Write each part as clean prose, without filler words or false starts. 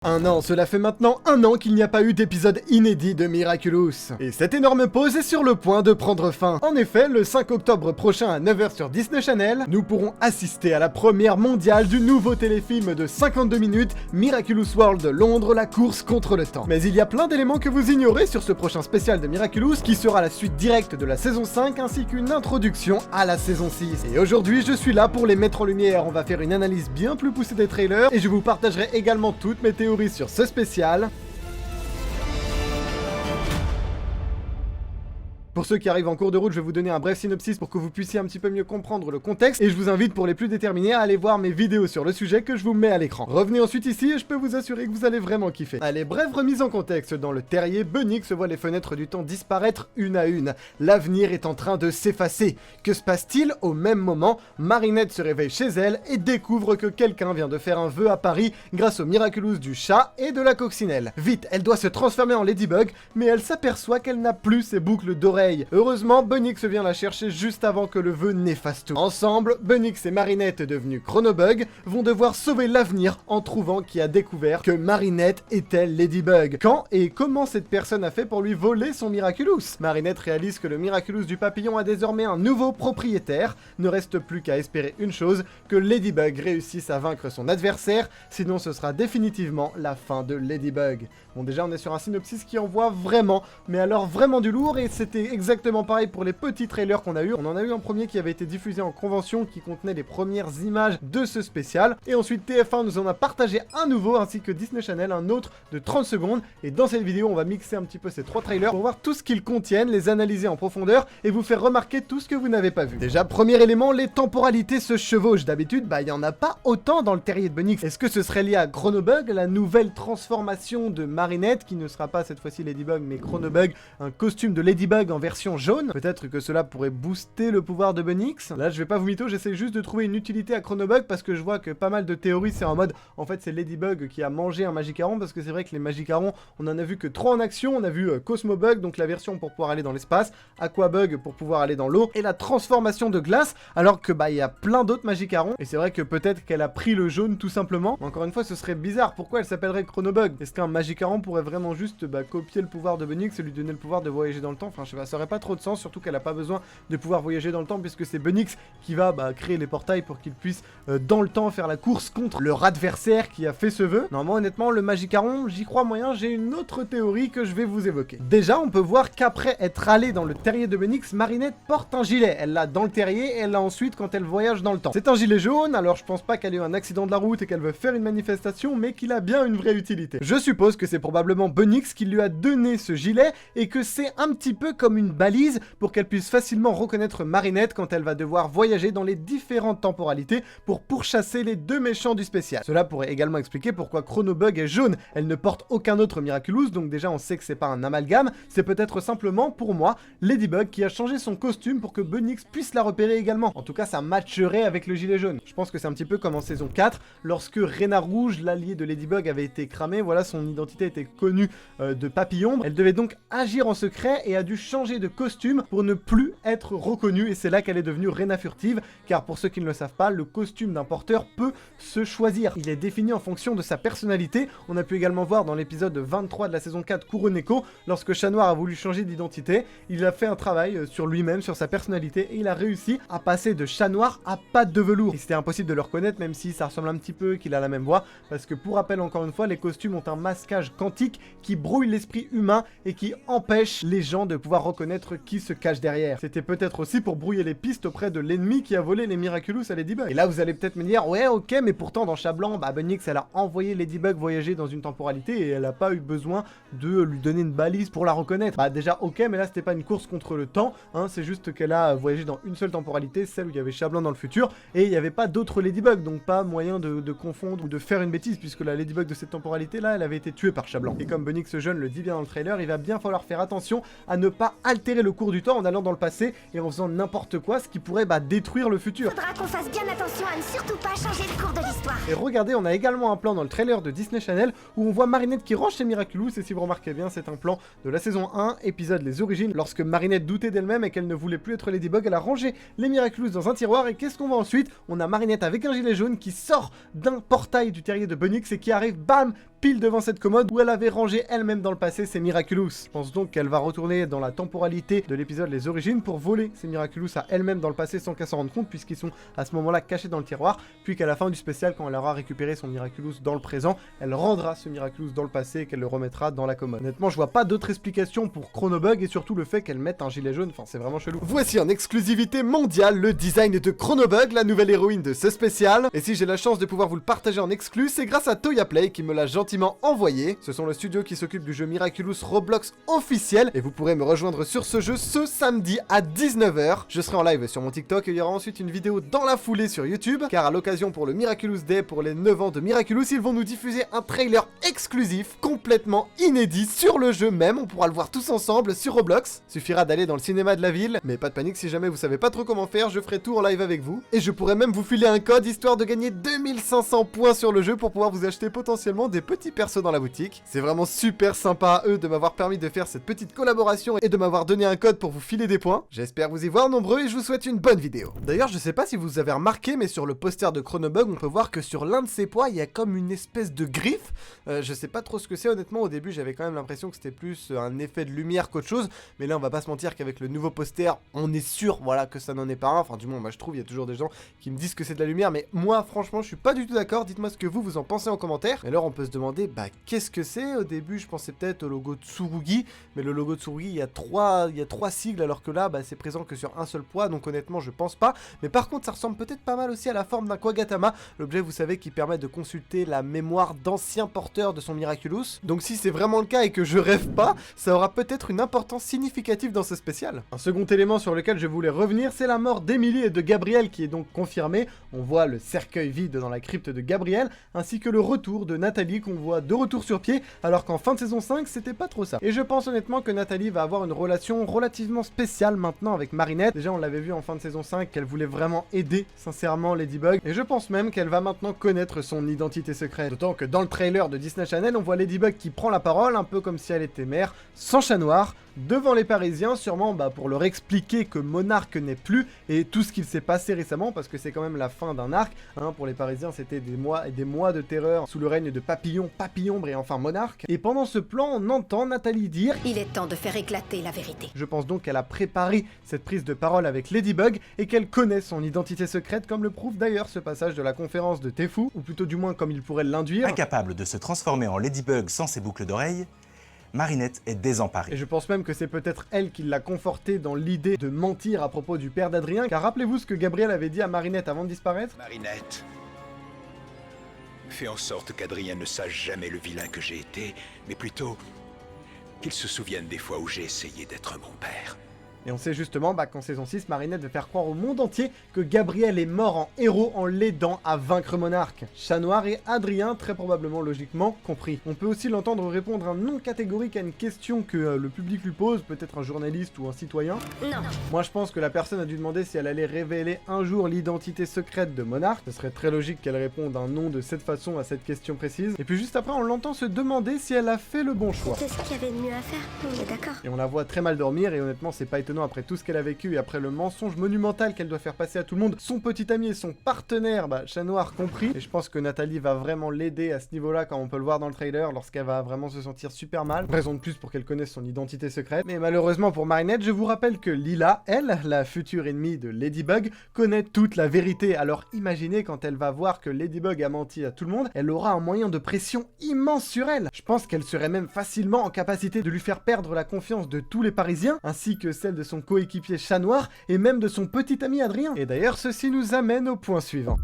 Un an, cela fait maintenant un an qu'il n'y a pas eu d'épisode inédit de Miraculous. Et cette énorme pause est sur le point de prendre fin. En effet, le 5 octobre prochain à 9h sur Disney Channel, nous pourrons assister à la première mondiale du nouveau téléfilm de 52 minutes Miraculous World Londres, la course contre le temps. Mais il y a plein d'éléments que vous ignorez sur ce prochain spécial de Miraculous qui sera la suite directe de la saison 5 ainsi qu'une introduction à la saison 6. Et aujourd'hui, je suis là pour les mettre en lumière. On va faire une analyse bien plus poussée des trailers et je vous partagerai également toutes mes théories sur ce spécial. Pour ceux qui arrivent en cours de route, je vais vous donner un bref synopsis pour que vous puissiez un petit peu mieux comprendre le contexte et je vous invite pour les plus déterminés à aller voir mes vidéos sur le sujet que je vous mets à l'écran. Revenez ensuite ici et je peux vous assurer que vous allez vraiment kiffer. Allez, brève remise en contexte. Dans le terrier, Bunnix voit les fenêtres du temps disparaître une à une. L'avenir est en train de s'effacer. Que se passe-t-il? Au même moment, Marinette se réveille chez elle et découvre que quelqu'un vient de faire un vœu à Paris grâce au Miraculous du chat et de la coccinelle. Vite, elle doit se transformer en Ladybug, mais elle s'aperçoit qu'elle n'a plus ses boucles d'oreilles. Heureusement, Bunnix vient la chercher juste avant que le vœu n'efface tout. Ensemble, Bunnix et Marinette, devenus Chronobug, vont devoir sauver l'avenir en trouvant qui a découvert que Marinette était Ladybug. Quand et comment cette personne a fait pour lui voler son Miraculous? Marinette réalise que le Miraculous du papillon a désormais un nouveau propriétaire. Ne reste plus qu'à espérer une chose, que Ladybug réussisse à vaincre son adversaire, sinon ce sera définitivement la fin de Ladybug. Bon, déjà on est sur un synopsis qui envoie vraiment, mais alors vraiment du lourd, et c'était exactement pareil pour les petits trailers qu'on a eu. On en a eu un premier qui avait été diffusé en convention, qui contenait les premières images de ce spécial, et ensuite TF1 nous en a partagé un nouveau, ainsi que Disney Channel, un autre de 30 secondes, et dans cette vidéo on va mixer un petit peu ces trois trailers pour voir tout ce qu'ils contiennent, les analyser en profondeur, et vous faire remarquer tout ce que vous n'avez pas vu. Déjà, premier élément, les temporalités se chevauchent. D'habitude, il n'y en a pas autant dans le terrier de Bunnix. Est-ce que ce serait lié à Chronobug, la nouvelle transformation de Marinette, qui ne sera pas cette fois-ci Ladybug, mais Chronobug, un costume de Ladybug en version jaune? Peut-être que cela pourrait booster le pouvoir de Bunnix. Là, je vais pas vous mytho, j'essaie juste de trouver une utilité à Chronobug, parce que je vois que pas mal de théories, c'est en mode, en fait, c'est Ladybug qui a mangé un Magicaron, parce que c'est vrai que les Magicarons, on en a vu que 3 en action. On a vu Cosmobug, donc la version pour pouvoir aller dans l'espace, Aquabug pour pouvoir aller dans l'eau, et la transformation de glace, alors que il y a plein d'autres Magicarons, et c'est vrai que peut-être qu'elle a pris le jaune tout simplement. Encore une fois, ce serait bizarre, pourquoi elle s'appellerait Chronobug? Est-ce qu'un Magicaron pourrait vraiment juste copier le pouvoir de Bunnix et lui donner le pouvoir de voyager dans le temps? Enfin, je sais pas, ça aurait pas trop de sens, surtout qu'elle a pas besoin de pouvoir voyager dans le temps, puisque c'est Bunnix qui va créer les portails pour qu'il puisse dans le temps faire la course contre leur adversaire qui a fait ce vœu. Normalement, honnêtement, le Magicaron, j'y crois moyen. J'ai une autre théorie que je vais vous évoquer. Déjà, on peut voir qu'après être allé dans le terrier de Bunnix, Marinette porte un gilet. Elle l'a dans le terrier et elle l'a ensuite quand elle voyage dans le temps. C'est un gilet jaune, alors je pense pas qu'elle ait eu un accident de la route et qu'elle veut faire une manifestation, mais qu'il a bien une vraie utilité. Je suppose que c'est probablement Bunnix qui lui a donné ce gilet et que c'est un petit peu comme une balise pour qu'elle puisse facilement reconnaître Marinette quand elle va devoir voyager dans les différentes temporalités pour pourchasser les deux méchants du spécial. Cela pourrait également expliquer pourquoi Chronobug est jaune. Elle ne porte aucun autre Miraculous, donc déjà on sait que c'est pas un amalgame, c'est peut-être simplement, pour moi, Ladybug qui a changé son costume pour que Bunnix puisse la repérer également. En tout cas, ça matcherait avec le gilet jaune. Je pense que c'est un petit peu comme en saison 4, lorsque Renard Rouge, l'allié de Ladybug, avait été cramé. Voilà, son identité était connue de Papillon. Elle devait donc agir en secret et a dû changer de costume pour ne plus être reconnue, et c'est là qu'elle est devenue Rena Furtive, car pour ceux qui ne le savent pas, le costume d'un porteur peut se choisir. Il est défini en fonction de sa personnalité. On a pu également voir dans l'épisode 23 de la saison 4, Kuroneko, lorsque Chat Noir a voulu changer d'identité, il a fait un travail sur lui-même, sur sa personnalité, et il a réussi à passer de Chat Noir à Patte de Velours. Et c'était impossible de le reconnaître, même si ça ressemble un petit peu, qu'il a la même voix, parce que pour rappel, encore une fois, les costumes ont un masquage quantique qui brouille l'esprit humain et qui empêche les gens de pouvoir reconnaître qui se cache derrière. C'était peut-être aussi pour brouiller les pistes auprès de l'ennemi qui a volé les Miraculous à Ladybug. Et là, vous allez peut-être me dire, ouais, ok, mais pourtant dans Chat Blanc, Bunnix, elle a envoyé Ladybug voyager dans une temporalité et elle a pas eu besoin de lui donner une balise pour la reconnaître. Déjà, ok, mais là, c'était pas une course contre le temps, hein, c'est juste qu'elle a voyagé dans une seule temporalité, celle où il y avait Chat Blanc dans le futur, et il n'y avait pas d'autres Ladybug, donc pas moyen de confondre ou de faire une bêtise, puisque la Ladybug de cette temporalité-là, elle avait été tuée par Chat Blanc. Et comme Bunnix jeune le dit bien dans le trailer, il va bien falloir faire attention à ne pas altérer le cours du temps en allant dans le passé et en faisant n'importe quoi, ce qui pourrait détruire le futur. Faudra qu'on fasse bien attention à ne surtout pas changer le cours de l'histoire. Et regardez, on a également un plan dans le trailer de Disney Channel où on voit Marinette qui range chez Miraculous, et si vous remarquez bien, c'est un plan de la saison 1, épisode Les Origines. Lorsque Marinette doutait d'elle-même et qu'elle ne voulait plus être Ladybug, elle a rangé les Miraculous dans un tiroir, et qu'est-ce qu'on voit ensuite? On a Marinette avec un gilet jaune qui sort d'un portail du terrier de Bunnix et qui arrive, bam, pile devant cette commode où elle avait rangé elle-même dans le passé ses Miraculous. Je pense donc qu'elle va retourner dans la temporalité de l'épisode Les Origines pour voler ses Miraculous à elle-même dans le passé sans qu'elle s'en rende compte, puisqu'ils sont à ce moment-là cachés dans le tiroir, puis qu'à la fin du spécial, quand elle aura récupéré son Miraculous dans le présent, elle rendra ce Miraculous dans le passé et qu'elle le remettra dans la commode. Honnêtement, je vois pas d'autre explication pour Chronobug et surtout le fait qu'elle mette un gilet jaune, enfin c'est vraiment chelou. Voici en exclusivité mondiale le design de Chronobug, la nouvelle héroïne de ce spécial. Et si j'ai la chance de pouvoir vous le partager en exclu, c'est grâce à Toya Play qui me l'a gentiment envoyé. Ce sont le studio qui s'occupe du jeu Miraculous Roblox officiel et vous pourrez me rejoindre sur ce jeu ce samedi à 19 h. Je serai en live sur mon TikTok et il y aura ensuite une vidéo dans la foulée sur YouTube, car à l'occasion pour le Miraculous Day pour les 9 ans de Miraculous, ils vont nous diffuser un trailer exclusif, complètement inédit sur le jeu même. On pourra le voir tous ensemble sur Roblox. Suffira d'aller dans le cinéma de la ville, mais pas de panique si jamais vous savez pas trop comment faire, je ferai tout en live avec vous. Et je pourrais même vous filer un code histoire de gagner 2500 points sur le jeu pour pouvoir vous acheter potentiellement des petits persos dans la boutique. C'est vraiment super sympa à eux de m'avoir permis de faire cette petite collaboration et de m'avoir donné un code pour vous filer des points. J'espère vous y voir nombreux et je vous souhaite une bonne vidéo. D'ailleurs, je sais pas si vous avez remarqué, mais sur le poster de Chronobug, on peut voir que sur l'un de ses poids, il y a comme une espèce de griffe. Je sais pas trop ce que c'est, honnêtement. Au début, j'avais quand même l'impression que c'était plus un effet de lumière qu'autre chose. Mais là, on va pas se mentir qu'avec le nouveau poster, on est sûr, voilà, que ça n'en est pas un. Enfin, du moins, moi, je trouve, il y a toujours des gens qui me disent que c'est de la lumière. Mais moi, franchement, je suis pas du tout d'accord. Dites-moi ce que vous en pensez en commentaire. Et alors, on peut se demander, bah, qu'est-ce que c'est? Au début, je pensais peut-être au logo de Tsurugi. Mais le logo de Tsurugi, il y a trois sigles, alors que là, bah, c'est présent que sur un seul poids. Donc, honnêtement, je pense pas. Mais par contre, ça ressemble peut-être pas mal aussi à la forme d'un Kwagatama, l'objet, vous savez, qui permet de consulter la mémoire d'anciens porteurs de son Miraculous. Donc si c'est vraiment le cas et que je rêve pas, ça aura peut-être une importance significative dans ce spécial. Un second élément sur lequel je voulais revenir, c'est la mort d'Emily et de Gabriel qui est donc confirmée. On voit le cercueil vide dans la crypte de Gabriel, ainsi que le retour de Nathalie qu'on voit de retour sur pied, alors qu'en fin de saison 5, c'était pas trop ça. Et je pense honnêtement que Nathalie va avoir une relation relativement spéciale maintenant avec Marinette. Déjà, on l'avait vu en fin de saison 5 qu'elle voulait vraiment aider sincèrement Ladybug, et je pense même qu'elle va maintenant connaître son identité secrète. D'autant que dans le trailer de Disney Channel, on voit Ladybug qui prend la parole, un peu comme si elle était mère, sans chat noir, devant les Parisiens, sûrement pour leur expliquer que Monarque n'est plus, et tout ce qu'il s'est passé récemment, parce que c'est quand même la fin d'un arc, hein. Pour les Parisiens, c'était des mois et des mois de terreur, sous le règne de Papillombre et enfin Monarque. Et pendant ce plan, on entend Nathalie dire « Il est temps de faire éclater la vérité ». Je pense donc qu'elle a préparé cette prise de parole avec Ladybug, et qu'elle connaît son identité secrète, comme le prouve d'ailleurs ce passage de la conférence de Tefu, ou plutôt du moins comme il pourrait l'induire. Incapable de se transformer en Ladybug sans ses boucles d'oreilles, Marinette est désemparée. Et je pense même que c'est peut-être elle qui l'a conforté dans l'idée de mentir à propos du père d'Adrien, car rappelez-vous ce que Gabriel avait dit à Marinette avant de disparaître. Marinette, fais en sorte qu'Adrien ne sache jamais le vilain que j'ai été, mais plutôt qu'il se souvienne des fois où j'ai essayé d'être mon père. Et on sait justement qu'en saison 6, Marinette veut faire croire au monde entier que Gabriel est mort en héros en l'aidant à vaincre Monarque. Chat Noir et Adrien, très probablement logiquement, compris. On peut aussi l'entendre répondre un non catégorique à une question que le public lui pose, peut-être un journaliste ou un citoyen. Non. Moi je pense que la personne a dû demander si elle allait révéler un jour l'identité secrète de Monarque. Ce serait très logique qu'elle réponde un non de cette façon à cette question précise. Et puis juste après, on l'entend se demander si elle a fait le bon choix. C'est ce qu'il y avait de mieux à faire, on est d'accord. Et on la voit très mal dormir, et honnêtement c'est pas étonnant après tout ce qu'elle a vécu et après le mensonge monumental qu'elle doit faire passer à tout le monde, son petit ami et son partenaire, Chat Noir compris. Et je pense que Nathalie va vraiment l'aider à ce niveau-là, quand on peut le voir dans le trailer, lorsqu'elle va vraiment se sentir super mal. Raison de plus pour qu'elle connaisse son identité secrète. Mais malheureusement pour Marinette, je vous rappelle que Lila, elle, la future ennemie de Ladybug, connaît toute la vérité. Alors imaginez quand elle va voir que Ladybug a menti à tout le monde, elle aura un moyen de pression immense sur elle. Je pense qu'elle serait même facilement en capacité de lui faire perdre la confiance de tous les Parisiens, ainsi que celle de son coéquipier Chat Noir, et même de son petit ami Adrien. Et d'ailleurs, ceci nous amène au point suivant.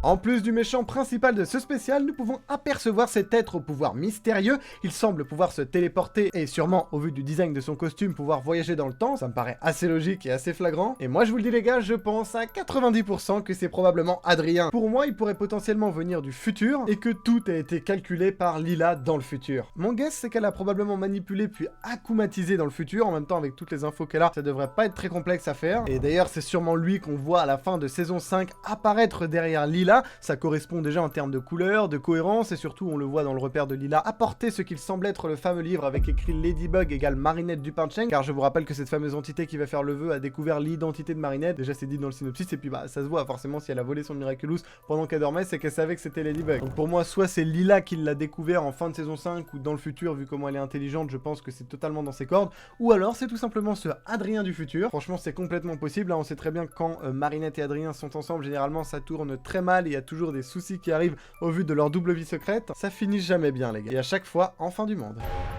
En plus du méchant principal de ce spécial, nous pouvons apercevoir cet être au pouvoir mystérieux. Il semble pouvoir se téléporter et sûrement, au vu du design de son costume, pouvoir voyager dans le temps. Ça me paraît assez logique et assez flagrant. Et moi je vous le dis les gars, je pense à 90% que c'est probablement Adrien. Pour moi, il pourrait potentiellement venir du futur et que tout a été calculé par Lila dans le futur. Mon guess, c'est qu'elle a probablement manipulé puis akumatisé dans le futur. En même temps, avec toutes les infos qu'elle a, ça devrait pas être très complexe à faire. Et d'ailleurs, c'est sûrement lui qu'on voit à la fin de saison 5 apparaître derrière Lila, Lila, ça correspond déjà en termes de couleur, de cohérence, et surtout on le voit dans le repère de Lila apporter ce qu'il semble être le fameux livre avec écrit Ladybug égale Marinette Dupain-Cheng, car je vous rappelle que cette fameuse entité qui va faire le vœu a découvert l'identité de Marinette, déjà c'est dit dans le synopsis, et puis bah ça se voit forcément si elle a volé son Miraculous pendant qu'elle dormait, c'est qu'elle savait que c'était Ladybug. Donc pour moi, soit c'est Lila qui l'a découvert en fin de saison 5 ou dans le futur, vu comment elle est intelligente, je pense que c'est totalement dans ses cordes, ou alors c'est tout simplement ce Adrien du futur. Franchement c'est complètement possible, hein. On sait très bien que quand Marinette et Adrien sont ensemble, généralement ça tourne très mal et il y a toujours des soucis qui arrivent au vu de leur double vie secrète, ça finit jamais bien les gars, et à chaque fois en fin du monde.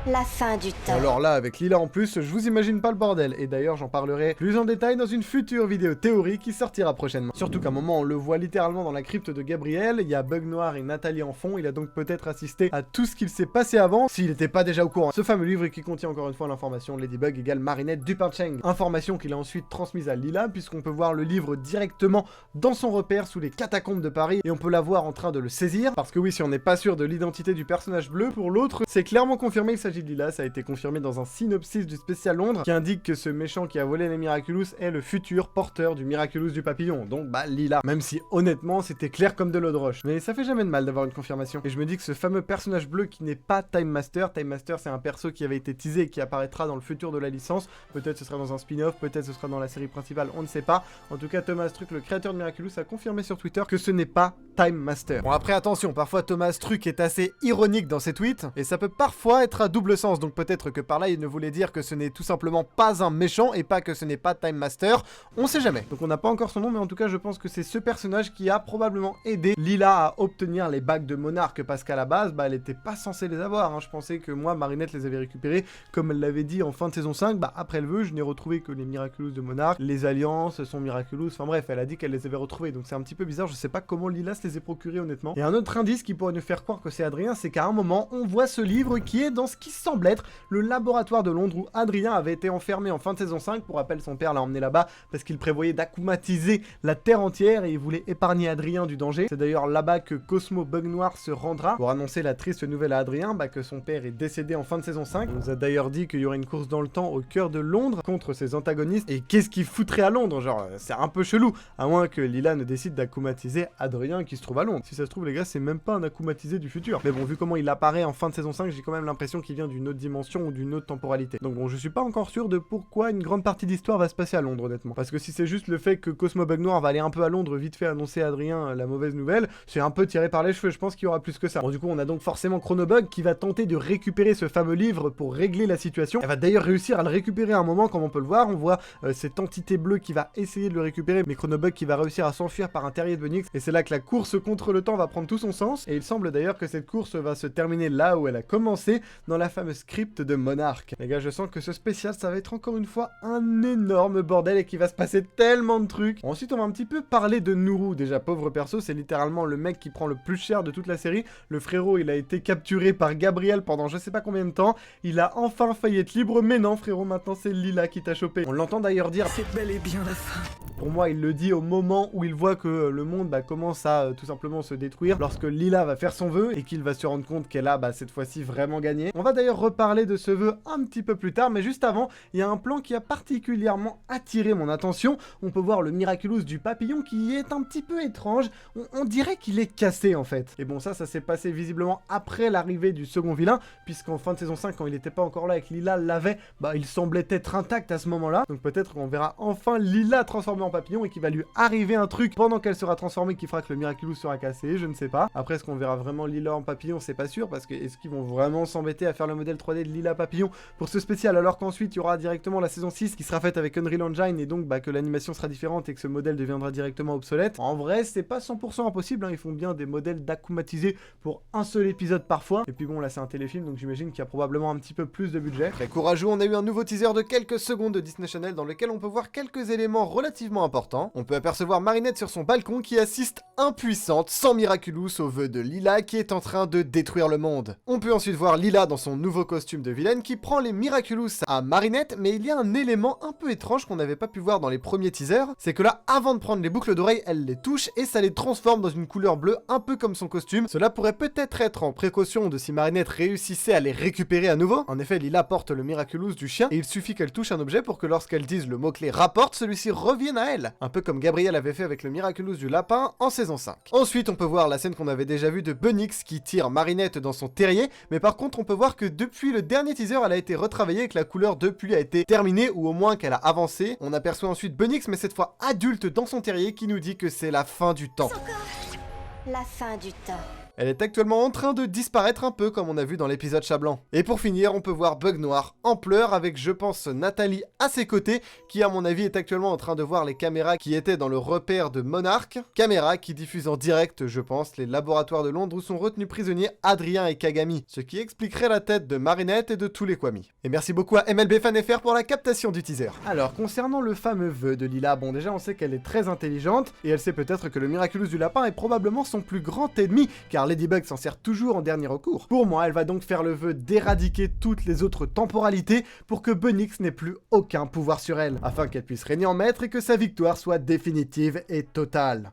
La fin du temps. Alors là, avec Lila en plus, je vous imagine pas le bordel, et d'ailleurs j'en parlerai plus en détail dans une future vidéo théorie qui sortira prochainement. Surtout qu'à un moment on le voit littéralement dans la crypte de Gabriel, il y a Bug Noir et Nathalie en fond, il a donc peut-être assisté à tout ce qu'il s'est passé avant, s'il n'était pas déjà au courant. Ce fameux livre qui contient encore une fois l'information Ladybug égale Marinette Dupain-Cheng. Information qu'il a ensuite transmise à Lila, puisqu'on peut voir le livre directement dans son repère sous les catacombes de Paris, et on peut la voir en train de le saisir, parce que oui, si on n'est pas sûr de l'identité du personnage bleu, pour l'autre, c'est clairement confirmé, il s'agit de Lila, ça a été confirmé dans un synopsis du spécial Londres, qui indique que ce méchant qui a volé les Miraculous est le futur porteur du Miraculous du papillon, donc bah Lila, même si honnêtement c'était clair comme de l'eau de roche. Mais ça fait jamais de mal d'avoir une confirmation, et je me dis que ce fameux personnage bleu qui n'est pas Time Master c'est un perso qui avait été teasé et qui apparaîtra dans le futur de la licence, peut-être ce sera dans un spin-off, peut-être ce sera dans la série principale, on ne sait pas. En tout cas Thomas Truc, le créateur de Miraculous, a confirmé sur Twitter que ce n'est pas Time Master. Bon après attention, parfois Thomas Truc est assez ironique dans ses tweets, et ça peut parfois être à double sens, donc peut-être que par là il ne voulait dire que ce n'est tout simplement pas un méchant et pas que ce n'est pas Time Master, on sait jamais. Donc on n'a pas encore son nom, mais en tout cas je pense que c'est ce personnage qui a probablement aidé Lila à obtenir les bagues de monarque, parce qu'à la base, bah elle était pas censée les avoir, hein. Je pensais que moi, Marinette les avait récupérées, comme elle l'avait dit en fin de saison 5, bah après le vœu, je n'ai retrouvé que les Miraculous de monarque, les alliances, son Miraculous, enfin bref, elle a dit qu'elle les avait retrouvés, donc c'est un petit peu bizarre, je sais pas comment Lila se les est procurés honnêtement. Et un autre indice qui pourrait nous faire croire que c'est Adrien, c'est qu'à un moment, on voit ce livre qui est dans ce qui semble être le laboratoire de Londres où Adrien avait été enfermé en fin de saison 5, pour rappel son père l'a emmené là-bas parce qu'il prévoyait d'akumatiser la terre entière et il voulait épargner Adrien du danger. C'est d'ailleurs là-bas que Cosmo Bug Noir se rendra pour annoncer la triste nouvelle à Adrien, bah, que son père est décédé en fin de saison 5. On nous a d'ailleurs dit qu'il y aurait une course dans le temps au cœur de Londres contre ses antagonistes, et qu'est-ce qu'il foutrait à Londres, genre c'est un peu chelou, à moins que Lila ne décide d'akumatiser Adrien qui se trouve à Londres. Si ça se trouve les gars, c'est même pas un akumatisé du futur. Mais bon, vu comment il apparaît en fin de saison 5, j'ai quand même l'impression qu'il vient d'une autre dimension ou d'une autre temporalité. Donc bon, je suis pas encore sûr de pourquoi une grande partie d'histoire va se passer à Londres honnêtement. Parce que si c'est juste le fait que Cosmo Bug Noir va aller un peu à Londres vite fait annoncer à Adrien la mauvaise nouvelle, c'est un peu tiré par les cheveux, je pense qu'il y aura plus que ça. Bon du coup on a donc forcément Chronobug qui va tenter de récupérer ce fameux livre pour régler la situation. Elle va d'ailleurs réussir à le récupérer à un moment, comme on peut le voir, on voit cette entité bleue qui va essayer de le récupérer, mais Chronobug qui va réussir à s'enfuir par un terrier de Bunnyx, et c'est là que la course contre le temps va prendre tout son sens, et il semble d'ailleurs que cette course va se terminer là où elle a commencé, dans la fameuse crypte de Monarque. Les gars, je sens que ce spécial, ça va être encore une fois un énorme bordel et qu'il va se passer tellement de trucs. Ensuite, on va un petit peu parler de Nourou. Déjà, pauvre perso, c'est littéralement le mec qui prend le plus cher de toute la série. Le frérot, il a été capturé par Gabriel pendant je sais pas combien de temps. Il a enfin failli être libre, mais non, frérot, maintenant c'est Lila qui t'a chopé. On l'entend d'ailleurs dire « C'est bel et bien la fin ». Pour moi, il le dit au moment où il voit que le monde commence à tout simplement se détruire, lorsque Lila va faire son vœu et qu'il va se rendre compte qu'elle a cette fois-ci vraiment gagné. On va d'ailleurs reparler de ce vœu un petit peu plus tard, mais juste avant, il y a un plan qui a particulièrement attiré mon attention. On peut voir le Miraculous du papillon qui est un petit peu étrange. On dirait qu'il est cassé en fait. Et bon, ça s'est passé visiblement après l'arrivée du second vilain, puisqu'en fin de saison 5, quand il n'était pas encore là et que Lila l'avait, il semblait être intact à ce moment-là. Donc peut-être qu'on verra enfin Lila transformée en papillon et qu'il va lui arriver un truc pendant qu'elle sera transformée qui fera que le Miraculous sera cassé, je ne sais pas. Après, est-ce qu'on verra vraiment Lila en papillon? C'est pas sûr, parce que est-ce qu'ils vont vraiment s'embêter à faire le modèle 3D de Lila papillon pour ce spécial, alors qu'ensuite il y aura directement la saison 6 qui sera faite avec Unreal Engine et donc que l'animation sera différente et que ce modèle deviendra directement obsolète. En vrai, c'est pas 100% impossible, hein. Ils font bien des modèles d'akumatisés pour un seul épisode parfois. Et puis bon, là c'est un téléfilm, donc j'imagine qu'il y a probablement un petit peu plus de budget. Très courageux, on a eu un nouveau teaser de quelques secondes de Disney Channel dans lequel on peut voir quelques éléments relativement importants. On peut apercevoir Marinette sur son balcon qui assiste impuissante, sans Miraculous, au vœu de Lila qui est en train de détruire le monde. On peut ensuite voir Lila dans son nouveau costume de vilaine qui prend les Miraculous à Marinette, mais il y a un élément un peu étrange qu'on n'avait pas pu voir dans les premiers teasers, c'est que là, avant de prendre les boucles d'oreilles, elle les touche et ça les transforme dans une couleur bleue un peu comme son costume. Cela pourrait peut-être être en précaution de si Marinette réussissait à les récupérer à nouveau. En effet, Lila porte le Miraculous du chien et il suffit qu'elle touche un objet pour que lorsqu'elle dise le mot-clé rapporte, celui-ci revienne à elle, un peu comme Gabriel avait fait avec le Miraculous du lapin en saison 5. Ensuite, on peut voir la scène qu'on avait déjà vue de Bunnix qui tire Marinette dans son terrier, mais par contre, on peut voir que depuis le dernier teaser, elle a été retravaillée et que la couleur de pluie a été terminée ou au moins qu'elle a avancé. On aperçoit ensuite Bunnix, mais cette fois adulte dans son terrier, qui nous dit que c'est la fin du temps. La fin du temps. Elle est actuellement en train de disparaître un peu comme on a vu dans l'épisode Chat Blanc. Et pour finir, on peut voir Bug Noir en pleurs avec, je pense, Nathalie à ses côtés, qui à mon avis est actuellement en train de voir les caméras qui étaient dans le repère de Monarch. Caméras qui diffusent en direct, je pense, les laboratoires de Londres où sont retenus prisonniers Adrien et Kagami. Ce qui expliquerait la tête de Marinette et de tous les Kwami. Et merci beaucoup à MLB FanFR pour la captation du teaser. Alors, concernant le fameux vœu de Lila, bon déjà on sait qu'elle est très intelligente, et elle sait peut-être que le Miraculous du lapin est probablement son plus grand ennemi, car Ladybug s'en sert toujours en dernier recours. Pour moi, elle va donc faire le vœu d'éradiquer toutes les autres temporalités pour que Bunnix n'ait plus aucun pouvoir sur elle, afin qu'elle puisse régner en maître et que sa victoire soit définitive et totale.